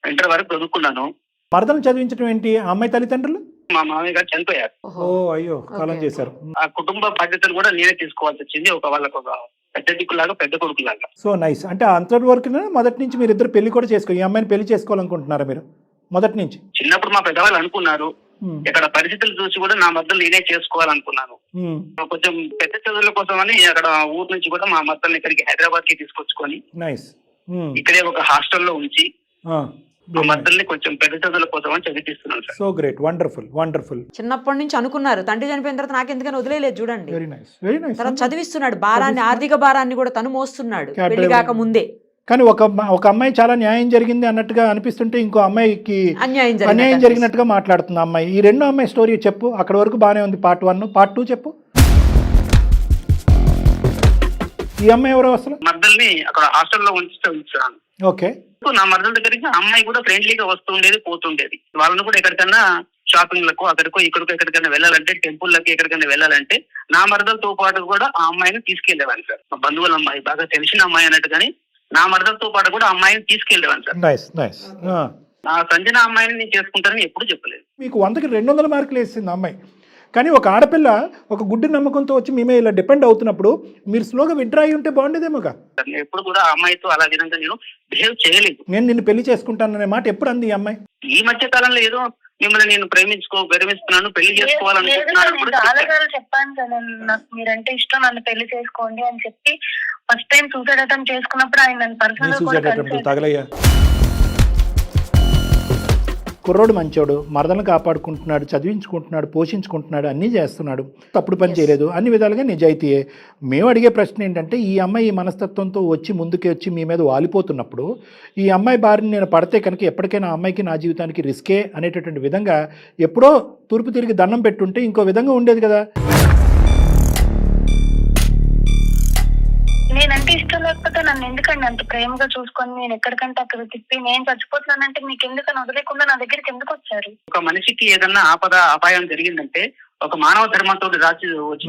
ఇంటర్ వరకు చదువుకున్నాను. మరదల్ని చదివించడం ఏంటి? ఆ అమ్మాయి తల్లిదండ్రులు మా మామయ్య గారు చనిపోయారు. అయ్యో, కాలం చేశారు. ఆ కుటుంబ బాధ్యతను కూడా నేనే తీసుకోవాల్సి వచ్చింది, వాళ్ళకు ఒక పెద్ద దిక్కులాగా, పెద్ద కొడుకులాగా. So nice. అంటే అంతటి వరకు మొదటి నుంచి మీరు ఇద్దరు పెళ్లి కూడా చేసుకో, ఈ అమ్మాయిని పెళ్లి చేసుకోవాలనుకుంటున్నారా మీరు మొదటి నుంచి? చిన్నప్పుడు మా పెద్దవాళ్ళు అనుకున్నారు, ఇక్కడ పరిస్థితులు చూసి కూడా నా మద్దతు నేనే చేసుకోవాలనుకున్నాను. కొంచెం పెద్ద చదువుల కోసం అని అక్కడ ఊరు నుంచి కూడా మా మద్దతుని ఇక్కడికి హైదరాబాద్ కి తీసుకొచ్చుకొని ఇక్కడే ఒక హాస్టల్లో ఉంచి మా మద్దతుని కొంచెం పెద్ద చదువుల కోసం అని చదివిస్తున్నాను sir. So great, wonderful wonderful. చిన్నప్పటి నుంచి అనుకున్నారు, తండ్రి చనిపోయిన తర్వాత నాకెందుకని వదిలేదు చూడండి. Very nice, very nice. తర్వాత చదివిస్తున్నాడు, భారాన్ని, ఆర్థిక భారాన్ని కూడా తను మోస్తున్నాడు పెళ్లి కాక ముందే. కానీ ఒక అమ్మాయి చాలా న్యాయం జరిగింది అన్నట్టుగా అనిపిస్తుంటే ఇంకో అమ్మాయికి అన్యాయం జరిగినట్టుగా మాట్లాడుతుంది అమ్మాయి. ఈ రెండో అమ్మాయి స్టోరీ చెప్పు. అక్కడ వరకు బాగానే ఉంది, పార్ట్ 1. పార్ట్ 2 చెప్పు. ఈ అమ్మాయి ఎవరో అసలు? మద్దల్ని అక్కడ హాస్టల్లో ఉంచాను. ఓకే. నా మద్దల దగ్గరికి అమ్మాయి కూడా ఫ్రెండ్లీగా వస్తుండేది, పోతుండేది. వాళ్ళని కూడా ఎక్కడికన్నా షాపింగ్ లకు అక్కడికో ఇక్కడికో ఎక్కడికైనా వెళ్ళాలంటే, టెంపుల్ లకి ఎక్కడికైనా వెళ్ళాలంటే నా మరదలతో పాటు కూడా ఆ అమ్మాయిని తీసుకెళ్లేవాను సార్. మా బంధువుల అమ్మాయి, బాగా తెలిసిన అమ్మాయి అన్నట్టు, కానీ నా మరదలతో పాటు కూడా అమ్మాయిని తీసుకెళ్లేవాను సార్. ఆ సంజన అమ్మాయిని నేను చేసుకుంటానని ఎప్పుడు చెప్పలేదు. మీకు 100కి 200 మార్కులు వేసింది అమ్మాయి. కానీ ఒక ఆడపిల్ల ఒక గుడ్డి నమ్మకంతో వచ్చి మేమే ఇలా డిపెండ్ అవుతున్నప్పుడు మీరు స్లోగా విత్డ్రా అయి ఉంటే బాగుండేదేమోగా. ఎప్పుడు కూడా అమ్మాయితో అలా విధంగా నేను బిహేవ్ చేయలేదు. నేను నిన్ను పెళ్లి చేసుకుంటాననే మాట ఎప్పుడు అంది ఈ అమ్మాయి? ఈ మధ్య కాలంలో ఏదో మిమ్మల్ని నేను ప్రేమిస్తున్నాను, పెళ్లి చేసుకోవాలనుకుంటున్నాను చెప్పాను సార్. నాకు మీరంటే ఇష్టం, నన్ను పెళ్లి చేసుకోండి అని చెప్పి ఫస్ట్ టైం సూసైడ్ అటెంప్ట్ చేసుకున్నప్పుడు ఆయన నన్ను పర్సనల్ తగలయ్యా. కుర్రోడు మంచోడు, మరదలను కాపాడుకుంటున్నాడు, చదివించుకుంటున్నాడు, పోషించుకుంటున్నాడు, అన్నీ చేస్తున్నాడు, తప్పుడు పని చేయలేదు, అన్ని విధాలుగా నిజాయితీయే. మేము అడిగే ప్రశ్న ఏంటంటే, ఈ అమ్మాయి ఈ మనస్తత్వంతో ముందుకే వచ్చి మీ మీద వాలిపోతున్నప్పుడు ఈ అమ్మాయి బారిని నేను పడితే కనుక ఎప్పటికైనా ఆ అమ్మాయికి నా జీవితానికి రిస్కే అనేటటువంటి విధంగా ఎప్పుడో తూర్పు తిరిగి దండం పెట్టుంటే ఇంకో విధంగా ఉండేది కదా. నేనంటే ఇష్టం లేకపోతే నన్ను ఎందుకండి అంత ప్రేమగా చూసుకొని నేను ఎక్కడికంటే అక్కడ తిప్పి నేను చచ్చిపోతున్నానంటే మీకు ఎందుకని వదిలేకుండా నా దగ్గరికి ఎందుకు వచ్చారు? ఒక మనిషికి ఏదన్నా అపాయం జరిగిందంటే ఒక మానవ ధర్మంతో వచ్చి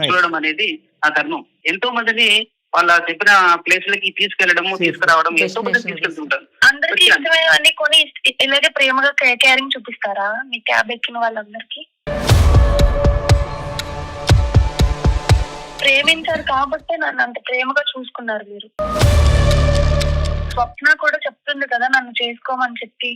చూడడం అనేది ఆ ధర్మం. ఎంతో మందిని వాళ్ళ చెప్పిన ప్లేస్లకి తీసుకెళ్లడము, తీసుకురావడం, ఎంతో మంది తీసుకెళ్తుంటారు. అందరికి ఇష్టమైనవన్నీ కొని ఇలాగే ప్రేమగా కేరింగ్ చూపిస్తారా మీ క్యాబ్ ఎక్కిన వాళ్ళందరికీ? ప్రేమించారు కాబట్టి నన్ను అంత ప్రేమగా చూసుకున్నారు మీరు. స్వప్న కూడా చెప్తుంది కదా నన్ను చేసుకోమని చెప్పి,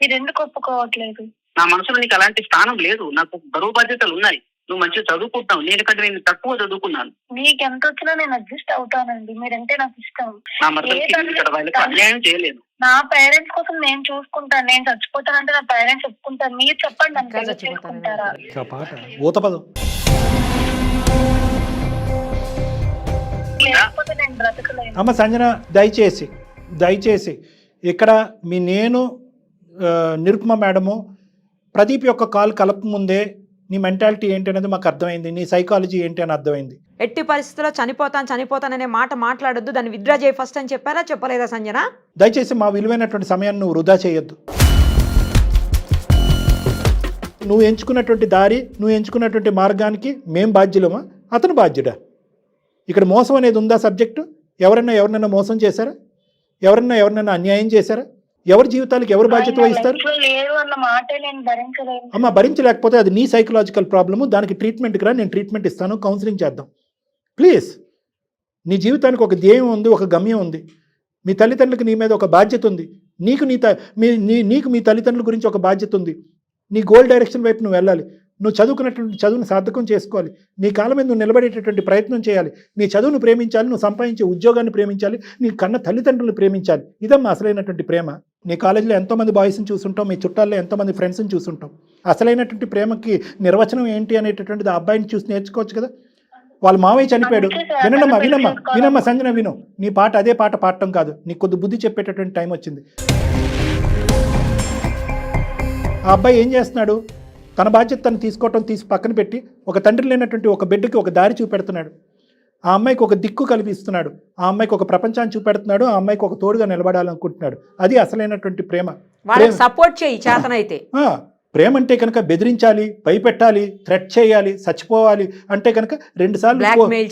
మీరు ఎందుకు ఒప్పుకోవట్లేదు? నా మనసులో నీకు అలాంటి స్థానం లేదు. నాకు బరువు బాధ్యతలు ఉన్నాయి. నువ్వు మంచిగా చదువుకుంటావు, నేను నేను తక్కువ చదువుకున్నాను. నీకు ఎంత వచ్చినా నేను అడ్జస్ట్ అవుతానండి, మీరంటే నాకు ఇష్టం. అన్యాయం చేయలేదు. నా పేరెంట్స్ కోసం నేను చూసుకుంటాను. నేను చచ్చిపోతానంటే నా పేరెంట్స్ ఒప్పుకుంటారు. మీరు చెప్పండి, నన్ను చేసుకుంటారా? అమ్మ సంజన, దయచేసి ఇక్కడ నేను నిరుపమ మేడము ప్రదీప్ యొక్క కాల్ కలప ముందే నీ మెంటాలిటీ ఏంటి అనేది మాకు అర్థమైంది, నీ సైకాలజీ ఏంటి అని అర్థమైంది. ఎట్టి పరిస్థితుల్లో చనిపోతాననే మాట మాట్లాడొద్దు, దాన్ని విత్డ్రా చేయి ఫస్ట్ అని చెప్పారా, చెప్పలేదా సంజన? దయచేసి మా విలువైనటువంటి సమయాన్ని నువ్వు వృధా చేయొద్దు. నువ్వు ఎంచుకున్నటువంటి దారి, నువ్వు ఎంచుకున్నటువంటి మార్గానికి మేం బాధ్యులమా, అతను బాధ్యుడా? ఇక్కడ మోసం అనేది ఉందా సబ్జెక్టు? ఎవరన్నా మోసం చేశారా? ఎవరన్నా అన్యాయం చేశారా? ఎవరి జీవితాలకు ఎవరు బాధ్యత వహిస్తారు? అమ్మ భరించలేకపోతే అది నీ సైకలాజికల్ ప్రాబ్లము, దానికి ట్రీట్మెంట్కి రా, నేను ట్రీట్మెంట్ ఇస్తాను, కౌన్సిలింగ్ చేద్దాం ప్లీజ్. నీ జీవితానికి ఒక ధ్యేయం ఉంది, ఒక గమ్యం ఉంది, మీ తల్లిదండ్రులకు నీ మీద ఒక బాధ్యత ఉంది, నీకు మీ తల్లిదండ్రుల గురించి ఒక బాధ్యత ఉంది. నీ గోల్ డైరెక్షన్ వైపు నువ్వు వెళ్ళాలి. నువ్వు చదువుకున్నటువంటి చదువును సార్థకం చేసుకోవాలి, నీ కాలం మీద నువ్వు నిలబడేటటువంటి ప్రయత్నం చేయాలి, నీ చదువును ప్రేమించాలి, నువ్వు సంపాదించే ఉద్యోగాన్ని ప్రేమించాలి, నీ కన్న తల్లిదండ్రులను ప్రేమించాలి. ఇదమ్మా అసలైనటువంటి ప్రేమ. నీ కాలేజీలో ఎంతోమంది బాయ్స్ని చూసుంటాం, మీ చుట్టాల్లో ఎంతోమంది ఫ్రెండ్స్ని చూసుంటాం. అసలైనటువంటి ప్రేమకి నిర్వచనం ఏంటి అనేటటువంటిది ఆ అబ్బాయిని చూసి నేర్చుకోవచ్చు కదా. వాళ్ళ మావయ్య చనిపోయాడు. వినమ్మా సంజన, విను. నీ పాట అదే పాట పాడటం కాదు, నీకు కొద్ది బుద్ధి చెప్పేటటువంటి టైం వచ్చింది. ఆ అబ్బాయి ఏం చేస్తున్నాడు? తన బాధ్యత తను తీసి పక్కన పెట్టి ఒక తండ్రి లేనటువంటి ఒక బిడ్డకి ఒక దారి చూపెడుతున్నాడు. ఆ అమ్మాయికి ఒక దిక్కు కల్పిస్తున్నాడు, ఆ అమ్మాయికి ఒక ప్రపంచాన్ని చూపెడుతున్నాడు, ఆ అమ్మాయికి ఒక తోడుగా నిలబడాలనుకుంటున్నాడు. అది అసలైనటువంటి ప్రేమ. సపోర్ట్ చేయి చేతనైతే. ప్రేమ అంటే కనుక బెదిరించాలి, భయపెట్టాలి, థ్రెట్ చేయాలి, చచ్చిపోవాలి అంటే కనుక 2 సార్లు బ్లాక్మెయిల్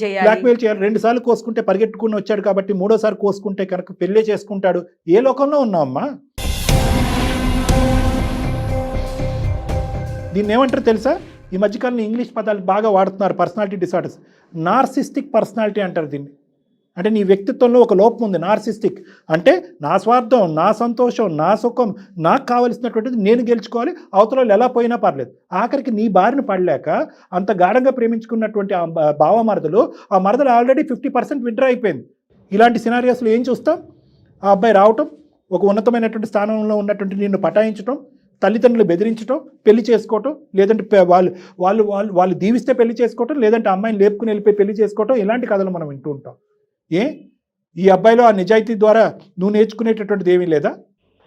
చేయాలి. 2 సార్లు కోసుకుంటే పరిగెట్టుకుని వచ్చాడు కాబట్టి 3ఓసారి కోసుకుంటే కనుక పెళ్ళే చేసుకుంటాడు. ఏ లోకంలో ఉన్నావమ్మా? దీన్ని ఏమంటారు తెలుసా? ఈ మధ్యకాలంలో ఇంగ్లీష్ పదాలు బాగా వాడుతున్నారు, పర్సనాలిటీ డిసార్డర్స్. నార్సిస్టిక్ పర్సనాలిటీ అంటారు దీన్ని. అంటే నీ వ్యక్తిత్వంలో ఒక లోపం ఉంది, నార్సిస్టిక్. అంటే నా స్వార్థం, నా సంతోషం, నా సుఖం, నాకు కావలసినటువంటిది నేను గెలుచుకోవాలి, అవతల వాళ్ళు ఎలా పోయినా పర్లేదు. ఆఖరికి నీ బారిన పడలేక అంత గాఢంగా ప్రేమించుకున్నటువంటి ఆ భావమరదలు, ఆ మరదలు ఆల్రెడీ 50% విత్డ్రా అయిపోయింది. ఇలాంటి సినారియోస్లో ఏం చూస్తాం? ఆ అబ్బాయి రావటం, ఒక ఉన్నతమైనటువంటి స్థానంలో ఉన్నటువంటి నిన్ను పటాయించడం, తల్లిదండ్రులు బెదిరించడం, పెళ్లి చేసుకోవటం, లేదంటే వాళ్ళు దీవిస్తే పెళ్లి చేసుకోవటం, లేదంటే అమ్మాయిని లేపుకుని వెళ్ళిపోయి పెళ్లి చేసుకోవటం, ఇలాంటి కథలు మనం వింటూ ఉంటాం. ఈ అబ్బాయిలో ఆ నిజాయితీ ద్వారా నువ్వు నేర్చుకునేటటువంటిది ఏమీ లేదా?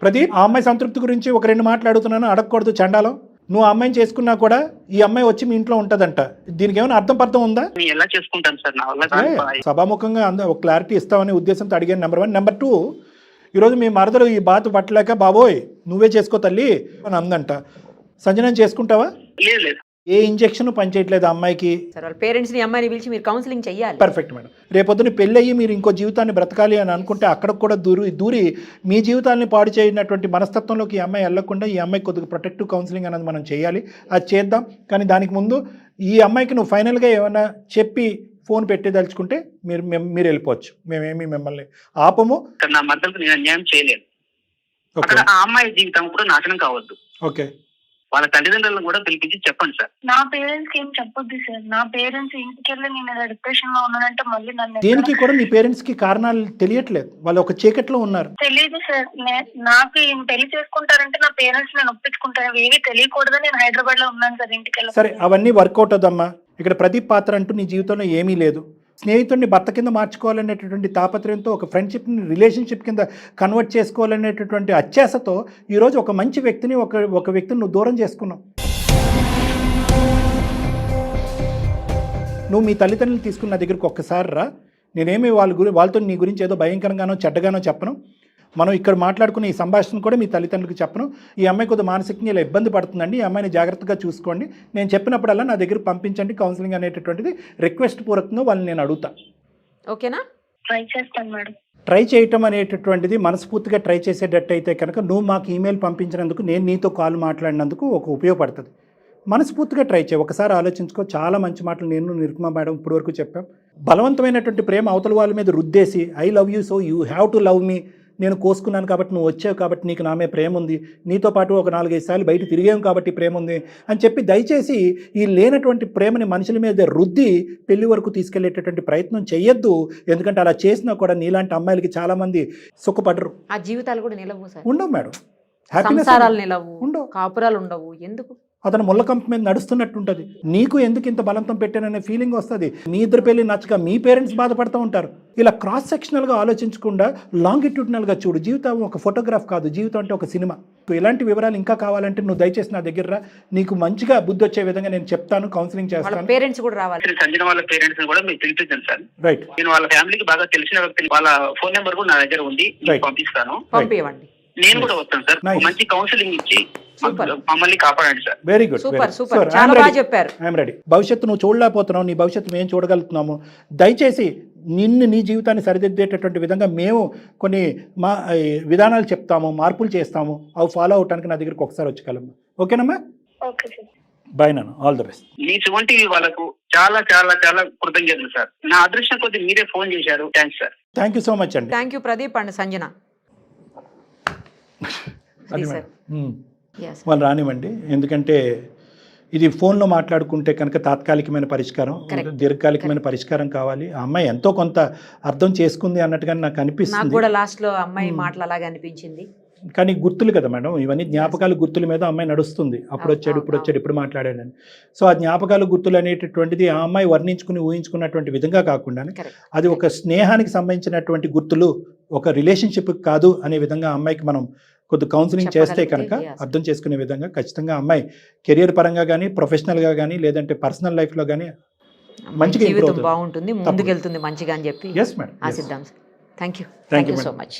ప్రదీప్, ఆ అమ్మాయి సంతృప్తి గురించి ఒక 2 మాటలు అడుగుతున్నాను, అడగకూడదు చండాలం. నువ్వు ఆ అమ్మాయిని చేసుకున్నా కూడా ఈ అమ్మాయి వచ్చి మీ ఇంట్లో ఉంటదంట. దీనికి ఏమైనా అర్థం ఉందా? ఎలా చేసుకుంటాను సార్, నా వల్ల సభాముఖంగా ఒక క్లారిటీ ఇస్తామనే ఉద్దేశంతో అడిగాను. నెంబర్ 1. నెంబర్ 2, ఈరోజు మీ మరదలు ఈ బాధ పట్టలేక బాబోయ్ నువ్వే చేసుకో తల్లి అని అందంట. సంజన చేసుకుంటావా? లేదు. ఏ ఇంజెక్షన్ పనిచేయట్లేదు అమ్మాయికి. సార్ వాళ్ళ పేరెంట్స్ని అమ్మాయిని పిలిచి మీరు కౌన్సిలింగ్ చెయ్యాలి. Perfect madam. రేపొద్దున పెళ్ళి అయ్యి మీరు ఇంకో జీవితాన్ని బ్రతకాలి అని అనుకుంటే అక్కడికి కూడా దూరి మీ జీవితాన్ని పాడు చేయనటువంటి మనస్తత్వంలోకి ఈ అమ్మాయి వెళ్ళకుండా ఈ అమ్మాయి కొద్దిగా ప్రొటెక్టివ్ కౌన్సిలింగ్ అనేది మనం చేయాలి. అది చేద్దాం. కానీ దానికి ముందు ఈ అమ్మాయికి నువ్వు ఫైనల్గా ఏమైనా చెప్పి ఫోన్ పెట్టేదలుచుకుంటే మీరు వెళ్ళిపోవచ్చు. మేమేమి మిమ్మల్ని ఆపము. నా మద్దతు నేను అన్యాయం చేయలేదు. అక్కడ ఆ అమ్మాయి జీవితం కూడా నాశనం కావద్దు. ఓకే. వాళ్ళ తల్లిదండ్రులను కూడా పిలిపించి చెప్పండి సార్. నా పేరెంట్స్ కి ఏం చెప్పొద్దు సార్. నా పేరెంట్స్ ఇంటికి వెళ్ళి నేను డిప్రెషన్ లో ఉన్నానంటే మళ్ళీ నన్ను దేనికి కూడా మీ పేరెంట్స్ కి కారణాలు తెలియట్లేదు, వాళ్ళు ఒక చీకట్లో ఉన్నారు. తెలియదు సార్. నాకు ఈయన పెళ్లి చేసుకుంటారంటే నా పేరెంట్స్ నేను ఒప్పించుకుంటాను, ఏమీ తెలియకూడదని నేను హైదరాబాద్ లో ఉన్నాను సార్ ఇంటికి వెళ్ళి. సరే, అవన్నీ వర్కౌట్ అవుదమ్మా. ఇక్కడ ప్రదీప్ పాత్ర అంటూ నీ జీవితంలో ఏమీ లేదు. స్నేహితుడిని భర్త కింద మార్చుకోవాలనేటటువంటి తాపత్రయంతో, ఒక ఫ్రెండ్షిప్ని రిలేషన్షిప్ కింద కన్వర్ట్ చేసుకోవాలనేటటువంటి అత్యాశతో ఈరోజు ఒక మంచి వ్యక్తిని ఒక వ్యక్తిని నువ్వు దూరం చేసుకున్నావు. నువ్వు మీ తల్లిదండ్రులు తీసుకున్న నా దగ్గరికి ఒక్కసారి రా. నేనేమి వాళ్ళతో నీ గురించి ఏదో భయంకరంగానో చెడ్డగానో చెప్పను. మనం ఇక్కడ మాట్లాడుకున్న ఈ సంభాషణ కూడా మీ తల్లిదండ్రులకు చెప్పను. ఈ అమ్మాయి కొద్దిగా మానసికంగా ఇలా ఇబ్బంది పడుతుందండి, ఈ అమ్మాయిని జాగ్రత్తగా చూసుకోండి, నేను చెప్పినప్పుడల్లా నా దగ్గర పంపించండి కౌన్సిలింగ్ అనేటటువంటిది రిక్వెస్ట్ పూర్వకంగా వాళ్ళని నేను అడుగుతా. ఓకేనా? ట్రై చేస్తాను మేడం. ట్రై చేయటం అనేటటువంటిది మనస్ఫూర్తిగా ట్రై చేసేటట్టయితే కనుక నువ్వు మాకు ఈమెయిల్ పంపించినందుకు, నేను నీతో కాల్ మాట్లాడినందుకు ఒక ఉపయోగపడుతుంది. మనస్ఫూర్తిగా ట్రై చేయి. ఒకసారి ఆలోచించుకో. చాలా మంచి మాటలు నేను నిరుపమ మేడం ఇప్పటివరకు చెప్పాం. బలవంతమైనటువంటి ప్రేమ అవతల వాళ్ళ మీద రుద్దేసి I love you so you have to love me, నేను కోసుకున్నాను కాబట్టి నువ్వు వచ్చావు కాబట్టి నీకు నా మీద ప్రేమ ఉంది, నీతో పాటు ఒక 4-5 సార్లు బయట తిరిగాం కాబట్టి ప్రేమ ఉంది అని చెప్పి దయచేసి ఈ లేనటువంటి ప్రేమని మనుషుల మీద రుద్ది పెళ్లి వరకు తీసుకెళ్లేటటువంటి ప్రయత్నం చేయొద్దు. ఎందుకంటే అలా చేసినా కూడా నీలాంటి అమ్మాయిలకి చాలామంది సుఖపడరు. ఆ జీవితాలు కూడా నిలవు సార్. ఉండవు మేడం. సంసారాలు నిలవు, ఉండవు, కాపురాలు ఉండవు. ఎందుకు? అతను ముళ్ళకంప మీద నడుస్తున్నట్టుంటుంది. నీకు ఎందుకు ఇంత బలంతం పెట్టాననే ఫీలింగ్ వస్తుంది. మీ ఇద్దరు పెళ్లి నచ్చక మీ పేరెంట్స్ బాధపడుతూ ఉంటారు. ఇలా క్రాస్ సెక్షనల్గా ఆలోచించకుండా లాంగిట్యూడినల్గా చూడు. జీవితం ఒక ఫోటోగ్రాఫ్ కాదు, జీవితం అంటే ఒక సినిమా. ఇలాంటి వివరాలు ఇంకా కావాలంటే నువ్వు దయచేసి నా దగ్గర రా. నీకు మంచిగా బుద్ధి వచ్చే విధంగా నేను చెప్తాను, కౌన్సిలింగ్ చేస్తాను. పేరెంట్స్ కూడా రావాలి. సంజన వాళ్ళ పేరెంట్స్ కూడా మీకు తెలిపించండి సార్. రైట్. నేను వాళ్ళ ఫ్యామిలీకి బాగా తెలిసిన వ్యక్తిని, వాళ్ళ ఫోన్ నెంబర్ కూడా నా దగ్గర ఉంది, పంపిస్తాను. పంపివ్వండి. నేను కూడా వస్తాను సార్. మంచి కౌన్సిలింగ్ ఇచ్చి మమ్మల్ని కాపాడండి sir. Very good. Super super, చాలా బాగా చెప్పారు. I'm ready. భవిష్యత్తు నువ్వు చూడలేకపోతున్నావు, నీ భవిష్యత్తు మేము చూడగలుగుతున్నాము. దయచేసి నీ జీవితాన్ని సరిదిద్దేటటువంటి విధంగా మేము కొన్ని విధానాలు చెప్తాము, మార్పులు చేస్తాము. అవి ఫాలో అవడానికి నా దగ్గరికి ఒకసారి వచ్చగలము. ఓకేనమ్మా? బాయ్ నాన్న, ఆల్ ది బెస్ట్. మీ వంటి వాళ్ళకు చాలా చాలా చాలా కృతజ్ఞతలు సార్. నా అదృష్టం కొద్ది మీరే ఫోన్ చేశారు. Thanks sir. Thank you so much అండి. Thank you Pradeep and Sanjana. వాళ్ళు రానివ్వండి. ఎందుకంటే ఇది ఫోన్లో మాట్లాడుకుంటే కనుక తాత్కాలికమైన పరిష్కారం, దీర్ఘకాలికమైన పరిష్కారం కావాలి. ఆ అమ్మాయి ఎంతో కొంత అర్థం చేసుకుంది అన్నట్టుగా నాకు అనిపిస్తుంది. కూడా లాస్ట్లో అమ్మాయి మాటలు అలాగే అనిపించింది. కానీ గుర్తులు కదా మేడం, ఇవన్నీ జ్ఞాపకాలు, గుర్తుల మీద అమ్మాయి నడుస్తుంది. అప్పుడు వచ్చాడు, ఇప్పుడు మాట్లాడాడని. సో ఆ జ్ఞాపకాలు, గుర్తులు అనేటటువంటిది ఆ అమ్మాయి వర్ణించుకుని ఊహించుకున్నటువంటి విధంగా కాకుండా అది ఒక స్నేహానికి సంబంధించినటువంటి గుర్తులు, ఒక రిలేషన్షిప్ కాదు అనే విధంగా అమ్మాయికి మనం కొద్ది కౌన్సిలింగ్ చేస్తే కనుక అర్థం చేసుకునే విధంగా ఖచ్చితంగా అమ్మాయి కెరియర్ పరంగా కానీ, ప్రొఫెషనల్గా కానీ, లేదంటే పర్సనల్ లైఫ్లో కానీ మంచిగా ఇంప్రూవ్ అవుతుంది, బాగుంటుంది, ముందుకెళ్తుంది మంచిగా అని చెప్పి ఆశిద్దాం. Thank you so much.